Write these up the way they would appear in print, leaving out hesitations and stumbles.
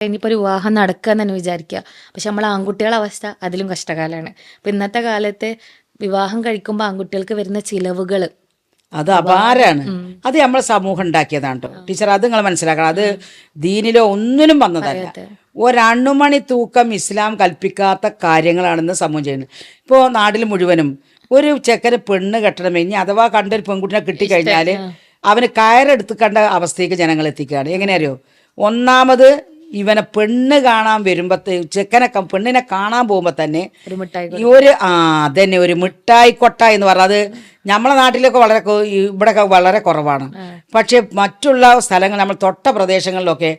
ഇനിയിപ്പോൾ ഒരു വിവാഹം നടക്കുക എന്ന് തന്നെ വിചാരിക്കുക. പക്ഷെ നമ്മൾ ആൺകുട്ടികളുടെ അവസ്ഥ അതിലും കഷ്ടകാലമാണ്. അപ്പം ഇന്നത്തെ കാലത്ത് വിവാഹം കഴിക്കുമ്പോൾ ആൺകുട്ടികൾക്ക് വരുന്ന ചിലവുകൾ അത് അപാരാണ്. അത് നമ്മളെ സമൂഹം ഉണ്ടാക്കിയതാണ് കേട്ടോ ടീച്ചർ. അത് നിങ്ങൾ മനസ്സിലാക്കണം. അത് ദീനിലോ ഒന്നിനും വന്നതല്ല. ഒരണുമണി തൂക്കം ഇസ്ലാം കൽപ്പിക്കാത്ത കാര്യങ്ങളാണെന്ന് സമൂഹം ചെയ്യുന്നത്. ഇപ്പോൾ നാട്ടിൽ മുഴുവനും ഒരു ചെക്കന് പെണ്ണ് കെട്ടണം, ഇനി അഥവാ കണ്ടൊരു പെൺകുട്ടിനെ കിട്ടിക്കഴിഞ്ഞാൽ അവന് കയറെടുത്ത് കണ്ട അവസ്ഥയ്ക്ക് ജനങ്ങൾ എത്തിക്കുകയാണ്. എങ്ങനെയറിയോ? ഒന്നാമത് ഇവനെ പെണ്ണ് കാണാൻ വരുമ്പോഴത്തെ ചെക്കനെ പെണ്ണിനെ കാണാൻ പോകുമ്പോൾ തന്നെ അതന്നെ ഒരു മിഠായി കൊട്ട എന്ന് പറഞ്ഞാൽ അത് നമ്മളെ നാട്ടിലൊക്കെ വളരെ ഇവിടെയൊക്കെ വളരെ കുറവാണ്. പക്ഷെ മറ്റുള്ള സ്ഥലങ്ങൾ നമ്മൾ തൊട്ട പ്രദേശങ്ങളിലൊക്കെ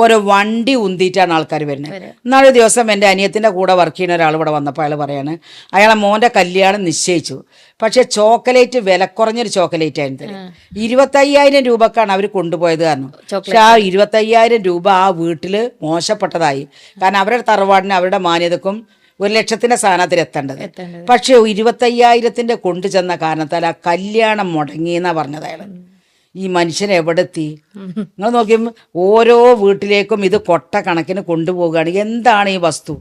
ഓരോ വണ്ടി ഉന്തിയിട്ടാണ് ആൾക്കാർ വരുന്നത്. ഇന്നാളൊരു ദിവസം എൻ്റെ അനിയത്തിൻ്റെ കൂടെ വർക്ക് ചെയ്യുന്ന ഒരാൾ ഇവിടെ വന്നപ്പോൾ അയാൾ പറയാണ് അയാളെ മോൻ്റെ കല്യാണം നിശ്ചയിച്ചു. പക്ഷെ ചോക്ലേറ്റ് വില കുറഞ്ഞൊരു ചോക്ലേറ്റ് ആയിരുന്നു. 25,000 രൂപക്കാണ് അവർ കൊണ്ടുപോയത്. കാരണം പക്ഷെ ആ 25,000 രൂപ ആ വീട്ടിൽ മോശപ്പെട്ടതായി. കാരണം അവരുടെ തറവാടിന് അവരുടെ മാന്യതക്കും 1,00,000 സ്ഥാനത്തിൽ എത്തേണ്ടത്. പക്ഷെ 25,000 കൊണ്ടു ചെന്ന കാരണത്താൽ ആ കല്യാണം മുടങ്ങിയെന്നാ പറഞ്ഞത് അയാൾ. ഈ മനുഷ്യൻ എവിടെ എത്തി? നിങ്ങൾ നോക്കിയപ്പോൾ ഓരോ വീട്ടിലേക്കും ഇത് കൊട്ട കണക്കിന് കൊണ്ടുപോവുകയാണ്. എന്താണ് ഈ വസ്തു?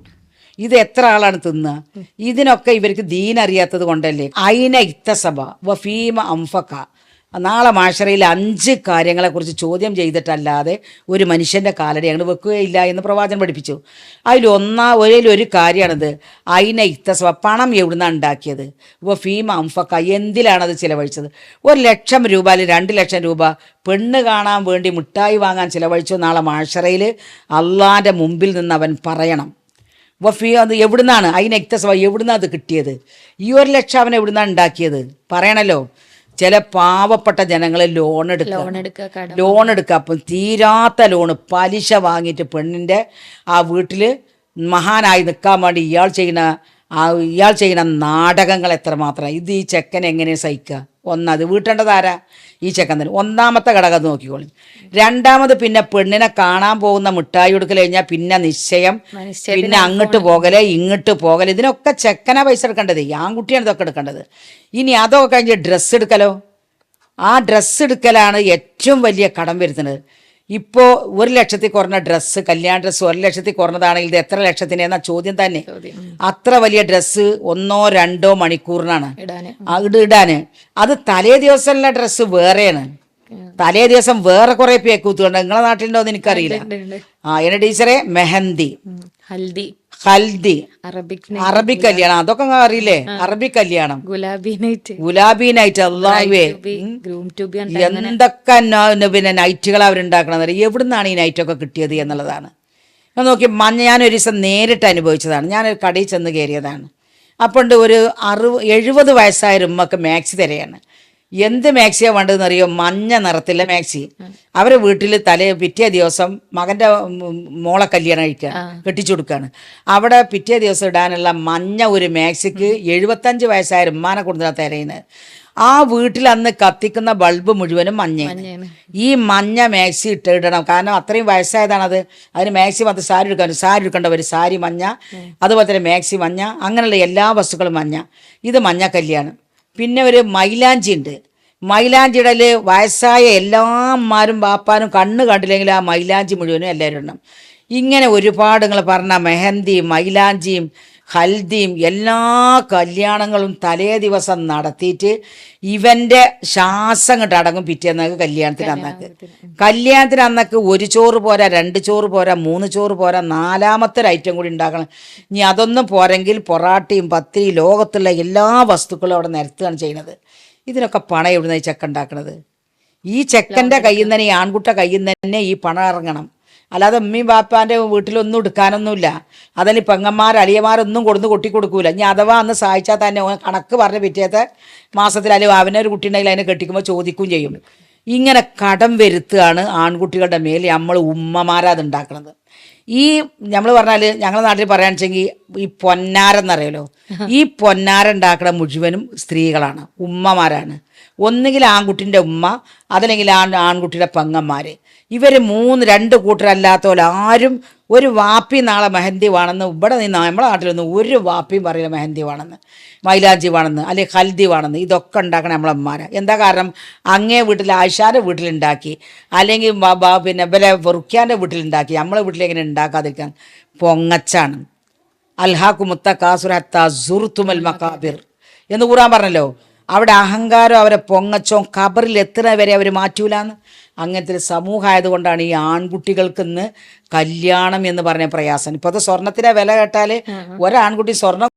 ഇത് എത്ര ആളാണ് തിന്നുക? ഇതിനൊക്കെ ഇവർക്ക് ദീൻ അറിയാത്തത് കൊണ്ടല്ലേ. അയിന ഇക്തസബ വഫീമ അംഫക. നാളെ മാഷറയിൽ 5 കാര്യങ്ങളെക്കുറിച്ച് ചോദ്യം ചെയ്തിട്ടല്ലാതെ ഒരു മനുഷ്യൻ്റെ കാലടി അങ്ങോട്ട് വെക്കുകയില്ല എന്ന് പ്രവാചകൻ പഠിപ്പിച്ചു. അതിലൊരു കാര്യമാണിത്. അയിന ഇക്തസബ, പണം എവിടുന്നാണ് ഉണ്ടാക്കിയത്? ഫീമ അംഫക്ക, എന്തിലാണത് ചിലവഴിച്ചത്? 1,00,000 രൂപ അല്ലെങ്കിൽ 2,00,000 രൂപ പെണ്ണ് കാണാൻ വേണ്ടി മിഠായി വാങ്ങാൻ ചിലവഴിച്ചു. നാളെ മാഷറയിൽ അള്ളാൻ്റെ മുമ്പിൽ നിന്ന് അവൻ പറയണം. അത് എവിടുന്നാണ്? അതിന് എക്തസവ എവിടുന്നാണ് അത് കിട്ടിയത്? ഈ 1,00,000 അവൻ എവിടുന്നാണ് ഉണ്ടാക്കിയത്? പറയണല്ലോ. ചില പാവപ്പെട്ട ജനങ്ങൾ ലോൺ എടുക്കുക. അപ്പം തീരാത്ത ലോണ് പലിശ വാങ്ങിയിട്ട് പെണ്ണിൻ്റെ ആ വീട്ടിൽ മഹാനായി നിൽക്കാൻ വേണ്ടി ഇയാൾ ചെയ്യുന്ന നാടകങ്ങൾ എത്രമാത്രം. ഇത് ഈ ചെക്കൻ എങ്ങനെ സഹിക്കുക? ഒന്നത് വീട്ടേണ്ടതാരാ? ഈ ചെക്കൻ തന്നെ. ഒന്നാമത്തെ ഘടകം നോക്കിക്കോളും. രണ്ടാമത് പിന്നെ പെണ്ണിനെ കാണാൻ പോകുന്ന മിഠായി കൊടുക്കൽ കഴിഞ്ഞാൽ പിന്നെ നിശ്ചയം, പിന്നെ അങ്ങോട്ട് പോകല് ഇങ്ങോട്ട് പോകല്. ഇതിനൊക്കെ ചെക്കനാ പൈസ എടുക്കേണ്ടത്, ആൺകുട്ടിയാണ് ഇതൊക്കെ എടുക്കേണ്ടത്. ഇനി അതൊക്കെ കഴിഞ്ഞ് ഡ്രസ്സ് എടുക്കലോ? ആ ഡ്രസ്സ് എടുക്കലാണ് ഏറ്റവും വലിയ കടം വരുത്തുന്നത്. ഇപ്പോൾ 1,00,000 കുറഞ്ഞ ഡ്രസ്സ്, കല്യാണ ഡ്രസ്സ് 1,00,000 കുറഞ്ഞതാണെങ്കിൽ ഇത് എത്ര ലക്ഷത്തിന് എന്ന ചോദ്യം തന്നെ. അത്ര വലിയ ഡ്രസ്സ് 1-2 മണിക്കൂറിനാണ് ഇടാന്. അത് തലേ ദിവസമുള്ള ഡ്രസ്സ് വേറെയാണ്. തലേ ദിവസം വേറെ കുറെ പേക്കൂത്തുകൊണ്ട് നിങ്ങളെ നാട്ടിലുണ്ടോ എന്ന് എനിക്കറിയില്ല. എന്റെ ടീച്ചറെ മെഹന്തി, ഹൽദി, അറബിക് കല്യാണം, അതൊക്കെ അറിയില്ലേ? അറബിക് കല്യാണം, ഗുലാബി നൈറ്റ്, അല്ലാഹുവേ എന്തൊക്കെ പിന്നെ നൈറ്റുകൾ അവരുണ്ടാക്കണമെന്ന്. എവിടുന്നാണ് ഈ നൈറ്റൊക്കെ കിട്ടിയത് എന്നുള്ളതാണ്. നോക്കി ഞാനൊരു ദിവസം നേരിട്ട് അനുഭവിച്ചതാണ്. ഞാനൊരു കടയിൽ ചെന്ന് കയറിയതാണ്. അപ്പോണ്ട് ഒരു 70 വയസ്സായ ഉമ്മക്ക് മാക്സി തരെയാണ്. എന്ത് മാക്സിയാണ് വേണ്ടതെന്ന് അറിയോ? മഞ്ഞ നിറത്തിലെ മാക്സി. അവരെ വീട്ടിൽ പിറ്റേ ദിവസം മകൻ്റെ മോളെ കല്യാണം കെട്ടിച്ചു കൊടുക്കുകയാണ്. അവിടെ പിറ്റേ ദിവസം ഇടാനുള്ള മഞ്ഞ ഒരു മാക്സിക്ക് 75 വയസ്സായ ഉമ്മാനെ കൊണ്ടുവന്ന തിരയുന്നത്. ആ വീട്ടിൽ അന്ന് കത്തിക്കുന്ന ബൾബ് മുഴുവനും മഞ്ഞയാണ്. ഈ മഞ്ഞ മാക്സി ഇടണം. കാരണം അത്രയും വയസ്സായതാണത്. അതിന് മാക്സി അത് സാരി എടുക്കേണ്ടവർ സാരി മഞ്ഞ, അതുപോലെ തന്നെ മാക്സി മഞ്ഞ, അങ്ങനെയുള്ള എല്ലാ വസ്തുക്കളും മഞ്ഞ. ഇത് മഞ്ഞ കല്യാണം. പിന്നെ ഒരു മൈലാഞ്ചി ഉണ്ട്. മൈലാഞ്ചി ഇടൽ വയസ്സായ എല്ലാ അമ്മമാരും ബാപ്പാനും കണ്ണ് കണ്ടില്ലെങ്കിൽ ആ മൈലാഞ്ചി മുഴുവനും എല്ലാവരും ഇടണം. ഇങ്ങനെ ഒരുപാട് നിങ്ങൾ പറഞ്ഞ മെഹന്തിയും മൈലാഞ്ചിയും ഹൽദിയും എല്ലാ കല്യാണങ്ങളും തലേ ദിവസം നടത്തിയിട്ട് ഇവൻ്റെ ശ്വാസം കണ്ട് അടങ്ങും പിറ്റേന്നൊക്കെ കല്യാണത്തിന് അന്നൊക്കെ 1 ചോറ് പോരാ, 2 ചോറ് പോരാ, 3 ചോറ് പോരാ, 4ാമത്തെ ഒരു ഐറ്റം കൂടി ഉണ്ടാക്കണം. ഇനി അതൊന്നും പോരെങ്കിൽ പൊറാട്ടയും പത്തിരി ലോകത്തുള്ള എല്ലാ വസ്തുക്കളും അവിടെ നിരത്തുകയാണ് ചെയ്യുന്നത്. ഇതിനൊക്കെ പണം എവിടുന്ന ഈ ചെക്കൻ ഉണ്ടാക്കണത്? ഈ ചെക്കൻ്റെ കയ്യിൽ നിന്ന് തന്നെ, ഈ ആൺകുട്ട കയ്യിൽ നിന്ന് തന്നെ ഈ പണം ഇറങ്ങണം. അല്ലാതെ ഉമ്മയും ബാപ്പാൻ്റെ വീട്ടിലൊന്നും എടുക്കാനൊന്നുമില്ല. അതിൽ പെങ്ങന്മാർ അളിയന്മാരൊന്നും കൊട്ടിക്കൊടുക്കൂല. ഇനി അഥവാ അന്ന് സഹായിച്ചാൽ തന്നെ കണക്ക് പറഞ്ഞ് പിറ്റേത്തെ മാസത്തിൽ അല്ലെങ്കിൽ അവനൊരു കുട്ടി ഉണ്ടെങ്കിൽ അതിനെ കെട്ടിക്കുമ്പോൾ ചോദിക്കുകയും ചെയ്യും. ഇങ്ങനെ കടം വരുത്തുകയാണ് ആൺകുട്ടികളുടെ മേൽ നമ്മൾ ഉമ്മമാരത് ഉണ്ടാക്കുന്നത്. ഈ നമ്മൾ പറഞ്ഞാൽ ഞങ്ങളുടെ നാട്ടിൽ പറയുകയാണെന്ന് വെച്ചെങ്കിൽ ഈ പൊന്നാരെന്നറിയാലോ, ഈ പൊന്നാര ഉണ്ടാക്കുന്ന മുഴുവനും സ്ത്രീകളാണ്, ഉമ്മമാരാണ്. ഒന്നുകിൽ ആൺകുട്ടിൻ്റെ ഉമ്മ, അതല്ലെങ്കിൽ ആൺകുട്ടിയുടെ പെങ്ങന്മാർ. ഇവർ 2 കൂട്ടരല്ലാത്ത പോലെ ആരും ഒരു വാപ്പി നാളെ മെഹന്തി വേണമെന്ന് ഇവിടെ നിന്ന് നമ്മുടെ നാട്ടിലൊന്നും ഒരു വാപ്പിയും പറയില്ല മെഹന്തി വേണമെന്ന്, മൈലാഞ്ചി വേണമെന്ന്, അല്ലെങ്കിൽ ഹൽദി വേണമെന്ന്. ഇതൊക്കെ ഉണ്ടാക്കണം നമ്മളമ്മമാരെ. എന്താ കാരണം? അങ്ങേ വീട്ടിൽ ആയിഷാൻ്റെ വീട്ടിലുണ്ടാക്കി, അല്ലെങ്കിൽ പിന്നെ ഇവരെ റുക്യാൻ്റെ വീട്ടിലുണ്ടാക്കി, നമ്മളെ വീട്ടിലെങ്ങനെ ഉണ്ടാക്കാതിരിക്കാൻ? പൊങ്ങച്ചാണ്. അൽഹാക്കു മുത്തക്കാസുർ ഹത്താ സുർത്തുമൽ മക്കാബിർ എന്ന് ഖുർആൻ പറഞ്ഞല്ലോ. അവിടെ അഹങ്കാരം അവരെ പൊങ്ങച്ചോ ഖബറിൽ എത്തുന്ന വരെ അവർ മാറ്റൂലാന്ന്. അങ്ങനത്തെ ഒരു സമൂഹമായതുകൊണ്ടാണ് ഈ ആൺകുട്ടികൾക്ക് ഇന്ന് കല്യാണം എന്ന് പറഞ്ഞ പ്രയാസം. ഇപ്പോഴത്തെ സ്വർണത്തിൻ്റെ വില കേട്ടാൽ ഒരാൺകുട്ടി സ്വർണം